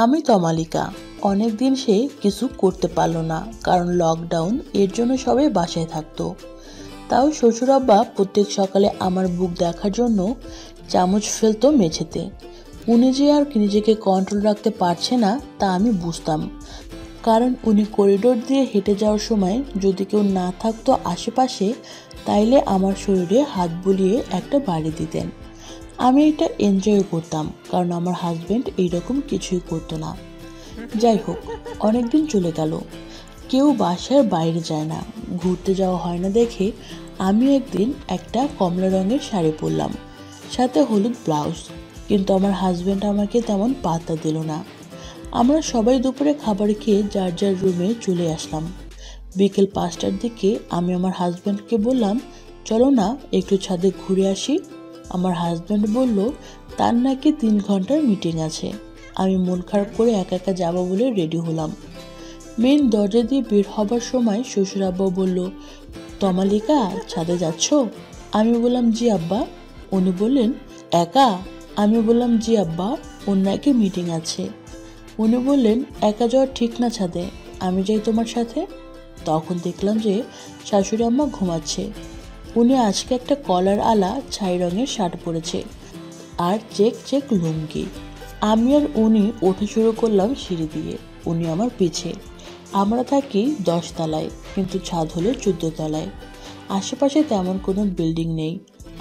আমি তমালিকা। অনেকদিন সে কিছু করতে পারল না, কারণ লকডাউন, এর জন্য সবাই বাসায় থাকতো। তাও শ্বশুর আব্বা প্রত্যেক সকালে আমার বুক দেখার জন্য চামচ ফেলতো মেঝেতে। উনি যে আর নিজেকে কন্ট্রোল রাখতে পারছে না তা আমি বুঝতাম, কারণ উনি করিডোর দিয়ে হেঁটে যাওয়ার সময় যদি কেউ না থাকতো আশেপাশে, তাইলে আমার শরীরে হাত বুলিয়ে একটা বাড়ি দিতেন। আমি এটা এনজয় করতাম, কারণ আমার হাজব্যান্ড এইরকম কিছুই করতো না। যাই হোক, অনেকদিন চলে গেল, কেউ বাসার বাইরে যায় না, ঘুরতে যাওয়া হয় না দেখে আমি একদিন একটা কমলা রঙের শাড়ি পরলাম, সাথে হলুদ ব্লাউজ। কিন্তু আমার হাজব্যান্ড আমাকে তেমন পাত্তা দিল না। আমরা সবাই দুপুরে খাবার খেয়ে যার যার রুমে চলে আসলাম। বিকেল 5টার দিকে আমি আমার হাজব্যান্ডকে বললাম, চলো না একটু ছাদে ঘুরে আসি। আমার হাজব্যান্ড বলল তার নাকি 3 ঘন্টার মিটিং আছে। আমি মন খারাপ করে একা একা যাবো বলে রেডি হলাম। মেন দরজা দিয়ে বের হবার সময় শ্বশুর আব্বা বলল, তমালিকা, ছাদে যাচ্ছ? আমি বললাম, জি আব্বা। উনি বললেন, একা? আমি বললাম, জি আব্বা, ওর নাকি মিটিং আছে। উনি বললেন, একা যাওয়া ঠিক না ছাদে, আমি যাই তোমার সাথে। তখন দেখলাম যে শাশুড়ি আম্মা ঘুমাচ্ছে। উনি আজকে একটা কলার আলা ছাই রঙের শার্ট পরেছে আর চেক চেক লুঙ্গি। আমি আর উনি ওঠা শুরু করলাম সিঁড়ি দিয়ে, উনি আমার পিছে। আমরা থাকি 10 তলায়, কিন্তু ছাদ হলো 14 তলায়। আশেপাশে তেমন কোনো বিল্ডিং নেই।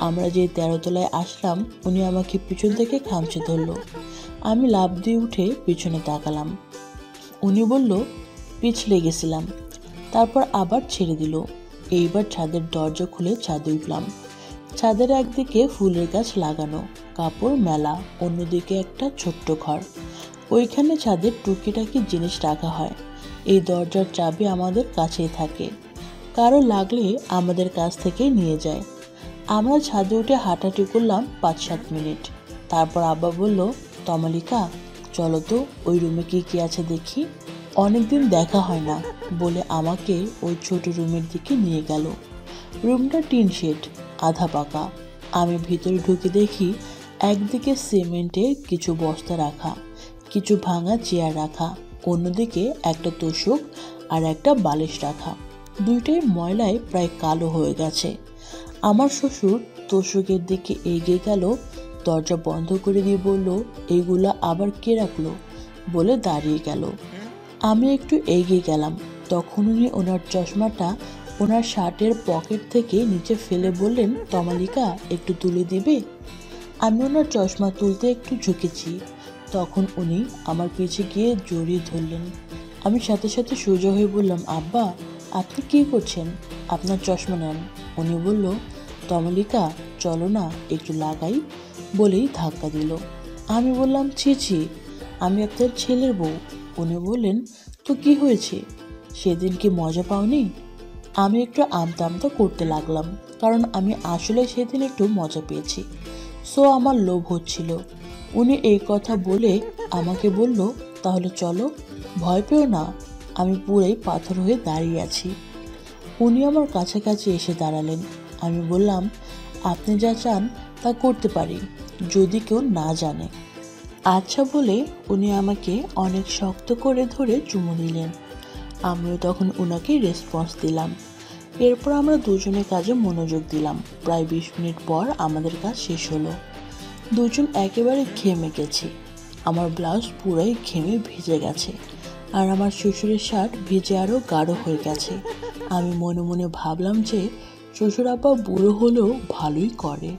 আমরা যে 13 তলায় আসলাম, উনি আমাকে পিছন থেকে খামচে ধরল। আমি লাফ দিয়ে উঠে পিছনে তাকালাম। উনি বলল, পিছলে গেছিলাম। তারপর আবার ছেড়ে দিল। এইবার ছাদের দরজা খুলে ছাদে উঠলাম। ছাদের একদিকে ফুলের গাছ লাগানো, কাপড় মেলা, অন্যদিকে একটা ছোট্ট ঘর। ওইখানে ছাদের টুকিটাকি জিনিস রাখা হয়। এই দরজার চাবি আমাদের কাছেই থাকে, কারো লাগলে আমাদের কাছ থেকে নিয়ে যায়। আমরা ছাদে উঠে হাঁটাহাঁটি করলাম 5-7 মিনিট। তারপর আব্বা বলল, তমালিকা, চলো তো ওই রুমে কি কি আছে দেখি। অনেকদিন দেখা হয় না বলে আমাকে ওই ছোট রুমের দিকে নিয়ে গেল। রুমটা টিন শেড, আধা পাকা। আমি ভিতরে ঢুকে দেখি একদিকে সিমেন্টের কিছু বস্তা রাখা, কিছু ভাঙা চেয়ার রাখা, অন্যদিকে একটা তোশক আর একটা বালিশ রাখা। দুইটাই ময়লায় প্রায় কালো হয়ে গেছে। আমার শ্বশুর তোশকের দিকে এগিয়ে গেল, দরজা বন্ধ করে দিয়ে বলল, এইগুলা আবার কে রাখলো, বলে দাঁড়িয়ে গেল। আমি একটু এগিয়ে গেলাম। তখন উনি ওনার চশমাটা ওনার শার্টের পকেট থেকে নিচে ফেলে বললেন, তমালিকা, একটু তুলে দিবে? আমি ওনার চশমা তুলতে একটু ঝুঁকেছি। তখন উনি আমার পিছে গিয়ে জড়িয়ে ধরলেন। আমি সাথে সাথে সোজা হয়ে বললাম, আব্বা, আপনি কি করছেন? আপনার চশমা নেন। উনি বলল, তমালিকা, চলো না একটু লাগাই, বলেই ধাক্কা দিল। আমি বললাম, ছি ছি, আমি আপনার ছেলের বউ। উনি বললেন, তো কি হয়েছে, সেদিন কি মজা পাওনি? আমি একটু আমতা আমতা করতে লাগলাম, কারণ আমি আসলে সেদিন একটু মজা পেয়েছি, সো আমার লোভ হচ্ছিল। উনি এই কথা বলে আমাকে বলল, তাহলে চলো, ভয় পেও না, আমি পুরাই পাথর হয়ে দাঁড়িয়ে আছি। উনি আমার কাছাকাছি এসে দাঁড়ালেন। আমি বললাম, আপনি যা চান তা করতে পারি, যদি কেউ না জানে। আচ্ছা বলে উনি আমাকে অনেক শক্ত করে ধরে চুমু দিলেন। আমিও তখন ওনাকে রেসপন্স দিলাম। এরপর আমরা দুজনে কাজে মনোযোগ দিলাম। প্রায় 20 মিনিট পর আমাদের কাজ শেষ হলো। দুজন একেবারে ঘেমে গেছি। আমার ব্লাউজ পুরাই ঘেমে ভিজে গেছে, আর আমার শ্বশুরের শার্ট ভিজে আরও গাঢ় হয়ে গেছে। আমি মনে মনে ভাবলাম যে শ্বশুর আব্বা বুড়ো হলেও ভালোই করে।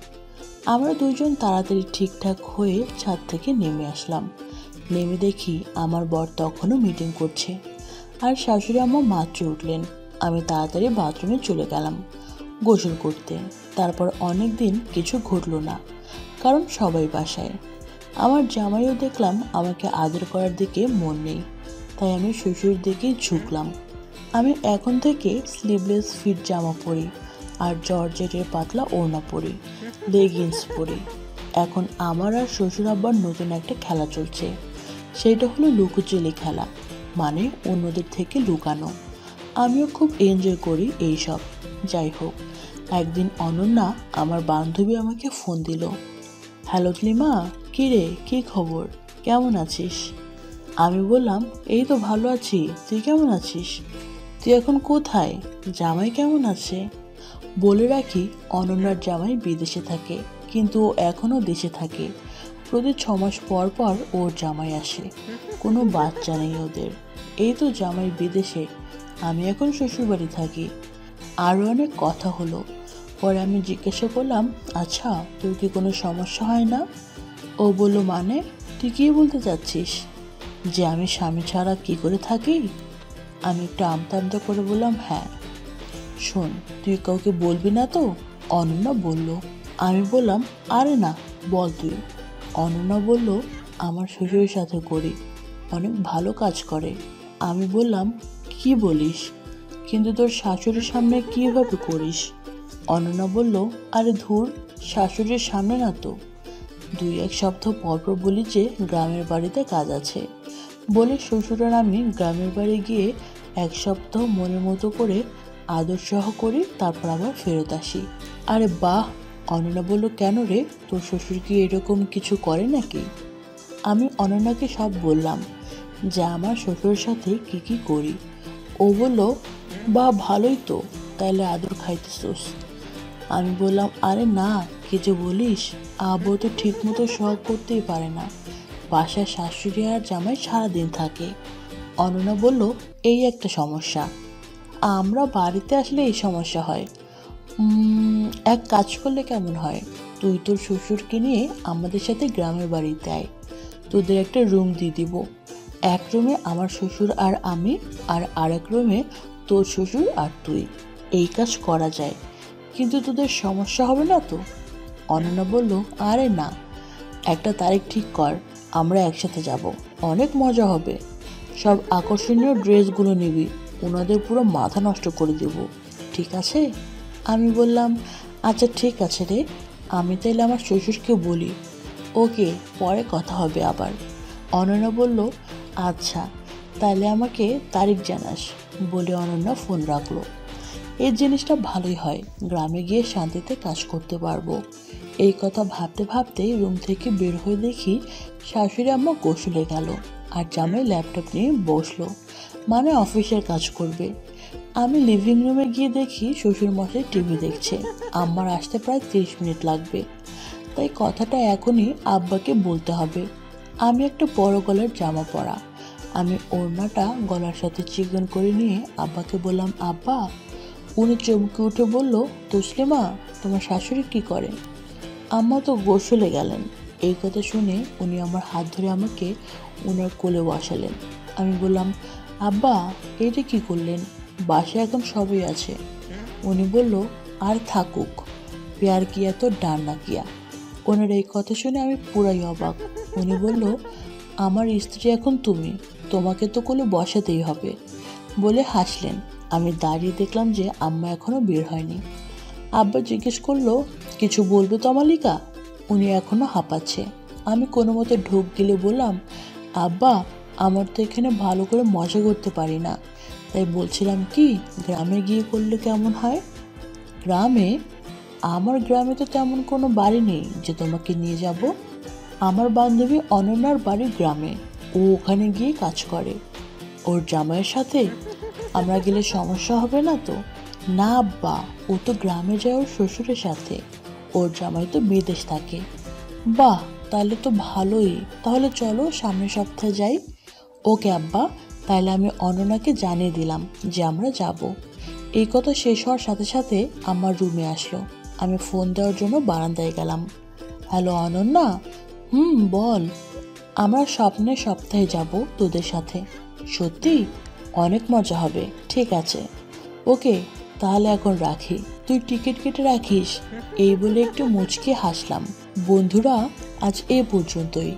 আমরা দুজন তাড়াতাড়ি ঠিকঠাক হয়ে ছাদ থেকে নেমে আসলাম। নেমে দেখি আমার বর তখনও মিটিং করছে, আর শাশুড়ি আম্মা মাত্র উঠলেন। আমি তাড়াতাড়ি বাথরুমে চলে গেলাম গোসল করতে। তারপর অনেক দিন কিছু ঘটলো না, কারণ সবাই বাসায়। আমার জামাইও দেখলাম আমাকে আদর করার দিকে মন নেই, তাই আমি শ্বশুরের দিকেই ঝুঁকলাম। আমি এখন থেকে স্লিভলেস ফিট জামা পরি, আর জর্জেটের পাতলা ওড়না পরি, লেগিংস পরি। এখন আমার আর শ্বশুর আব্বার নতুন একটা খেলা চলছে, সেটা হলো লুকোচুরি খেলা, মানে অন্যদের থেকে লুকানো। আমিও খুব এনজয় করি এইসব। যাই হোক, একদিন অনন্যা, আমার বান্ধবী, আমাকে ফোন দিল। হ্যালো লিমা, কী রে, কী খবর, কেমন আছিস? আমি বললাম, এই তো ভালো আছি, তুই কেমন আছিস? তুই এখন কোথায়? জামাই কেমন আছে? বলে রাখি, অনন্যার জামাই বিদেশে থাকে, কিন্তু ও এখনও দেশে থাকে। প্রতি 6 মাস পর পর ওর জামাই আসে। কোনো বাচ্চা নেই ওদের। এই তো জামাই বিদেশে, আমি এখন শ্বশুরবাড়ি থাকি। আরও অনেক কথা হলো। পরে আমি জিজ্ঞাসা করলাম, আচ্ছা তোর কি কোনো সমস্যা হয় না? ও বলল, মানে তুই কি বলতে চাচ্ছিস? যে আমি স্বামী ছাড়া কি করে থাকি? আমি একটু আমতা আমতা করে বললাম, হ্যাঁ। শোন, তুই কাউকে বলবি না তো? অনন্যা বলল। আমি বললাম, আরে না, বল তুই। অনন্যা বলল, আমার শ্বশুরের সাথে করি, অনেক ভালো কাজ করে। আমি বললাম, কি বলিস? কিন্তু তোর শাশুড়ির সামনে কিভাবে করিস? অনন্যা বলল, আরে ধুর, শাশুড়ির সামনে না তো। 2-1 সপ্তাহ পরপর বলি যে গ্রামের বাড়িতে কাজ আছে বলে শ্বশুর আর আমি গ্রামের বাড়ি গিয়ে 1 সপ্তাহ মনের মতো করে আদর সহ করি, তারপর আবার ফেরত আসি। আরে বাহ! অনন্যা বলল, কেন রে, তোর শ্বশুর কি এরকম কিছু করে নাকি? আমি অনন্যাকে সব বললাম যে আমার শ্বশুরের সাথে কি কি করি। ও বলল, বাহ ভালোই তো, তাইলে আদর খাইতেছোস। আমি বললাম, আরে না, কি যে বলিস, আব্বু তো ঠিক মতো শখ করতেই পারে না, বাসায় শাশুড়ি আর জামাই সারাদিন থাকে। অনন্যা বলল, এই একটা সমস্যা, আমরা বাড়িতে আসলে এই সমস্যা হয়। এক কাজ করলে কেমন হয়, তুই তোর শ্বশুরকে নিয়ে আমাদের সাথে গ্রামের বাড়িতে আয়, তোদের একটা রুম দিয়ে দিব। এক রুমে আমার শ্বশুর আর আমি, আর আরেক রুমে তোর শ্বশুর আর তুই। এই কাজ করা যায়, কিন্তু তোদের সমস্যা হবে না তো? অনন্যা বলল, আরে না, একটা তারিখ ঠিক কর, আমরা একসাথে যাব, অনেক মজা হবে। সব আকর্ষণীয় ড্রেসগুলো নিবি, ওনাদের পুরো মাথা নষ্ট করে দেব, ঠিক আছে? আমি বললাম, আচ্ছা ঠিক আছে রে, আমি তাইলে আমার শ্বশুরকে বলি। ওকে, পরে কথা হবে আবার। অনন্যা বলল, আচ্ছা তাহলে আমাকে তারিখ জানাস, বলে অনন্যা ফোন রাখলো। এই জিনিসটা ভালোই হয়, গ্রামে গিয়ে শান্তিতে কাজ করতে পারবো। এই কথা ভাবতে ভাবতেই রুম থেকে বের হয়ে দেখি শাশুড়ি আম্মা গোসলে গেল আর জামাই ল্যাপটপ নিয়ে বসলো, মানে অফিসের কাজ করবে। আমি লিভিং রুমে গিয়ে দেখি শ্বশুরমশাই টিভি দেখছে। আম্মার আসতে প্রায় 30 মিনিট লাগবে, তাই কথাটা এখনই আব্বাকে বলতে হবে। আমি একটা বড় গলার জামা পরা, আমি ওড়নাটা গলার সাথে চিকন করে নিয়ে আব্বাকে বললাম, আব্বা। উনি চমকে উঠে বলল, তসলিমা, তোমার শাশুড়ি কি করে? আম্মা তো গোসলে গেলেন। এই কথা শুনে উনি আমার হাত ধরে আমাকে ওনার কোলে বসালেন। আমি বললাম, আব্বা এটা কি করলেন? বাসায় এখন সবই আছে। উনি বলল, আর থাকুক, প্যার কিয়া তো ডান্না কিয়া। ওনার এই কথা শুনে আমি পুরাই অবাক। উনি বলল, আমার স্ত্রী এখন তুমি, তোমাকে তো কোলে বসাতেই হবে, বলে হাসলেন। আমি দাঁড়িয়ে দেখলাম যে আম্মা এখনো বের হয়নি। আব্বা জিজ্ঞেস করলো, কিছু বলবে তো মালিকা? উনি এখনো হাঁপাচ্ছে। আমি কোনো মতে ঢোক গিলে বললাম, আব্বা, আমার তো এখানে ভালো করে মজা করতে পারি না, তাই বলছিলাম কি গ্রামে গিয়ে করলে কেমন হয়? গ্রামে? আমার গ্রামে তো তেমন কোনো বাড়ি নেই যে তোমাকে নিয়ে যাব। আমার বান্ধবী অনন্যার বাড়ি গ্রামে, ও ওখানে গিয়ে কাজ করে ওর জামাইয়ের সাথে। আমরা গেলে সমস্যা হবে না তো? না আব্বা, ও তো গ্রামে যায় ওর শ্বশুরের সাথে, ওর জামাই তো বিদেশ থাকে। বাহ, তাহলে তো ভালোই, তাহলে চলো সামনের সপ্তাহে যাই। ওকে আব্বা, তাহলে আমি অনন্যাকে জানিয়ে দিলাম যে আমরা যাব। এই কথা শেষ হওয়ার সাথে সাথে আমার রুমে আসলো। আমি ফোন দেওয়ার জন্য বারান্দায় গেলাম। হ্যালো অনন্যা। বল। আমরা স্বপ্নের সপ্তাহে যাব তোদের সাথে। সত্যি? অনেক মজা হবে। ঠিক আছে, ওকে, তাহলে এখন রাখি, তুই টিকিট কেটে রাখিস। এই বলে একটু মুচকে হাসলাম। বন্ধুরা, আজ এ পর্যন্তই।